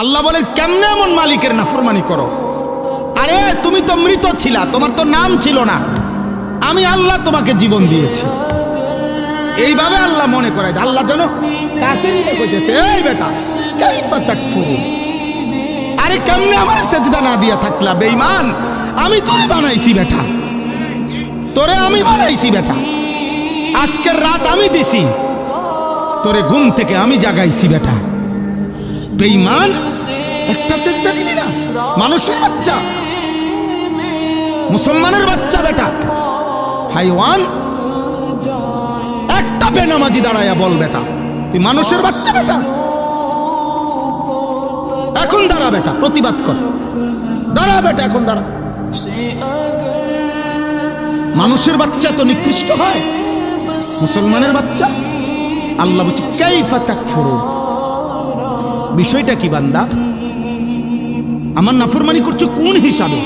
আল্লাহ বলেন কেমনে এমন মালিকের নাফরমানি করো? আরে তুমি তো মৃত ছিলা, তোমার তো নাম ছিল না, আমি আল্লাহ তোমাকে জীবন দিয়েছি। এইভাবে আল্লাহ মনে করায়, আল্লাহ যেন কাছে নিয়ে কইতেছে, এই বেটা কাইফা তাকফুরুন, আরে কেমনে আমার সেজদা না দিয়া থাকলা বেঈমান, আমি তোরে বানাইছি বেটা, তোরে আমি বানাইছি বেটা, আজকের রাত আমি দিছি, তোরে ঘুম থেকে আমি জাগাইছি বেটা। বেঈমান, একটা সেজদা দিলি না, মানুষের বাচ্চা, মুসলমানের বাচ্চা বেটা, হাইওয়ান, একটা বেনামাজি দাঁড়ায়া বল বেটা তুই মানুষের বাচ্চা বেটা। এখন দাঁড়া বেটা, প্রতিবাদ কর, দাঁড়া বেটা, এখন দাঁড়া। মানুষের বাচ্চা তো নিকৃষ্ট হয়, মুসলমানের বাচ্চা। আল্লাহ বলছে কাইফা তাকফুরুন, বিষয়টা কি বান্দা? আমার নাফরমানি করছো কোন হিসাবে?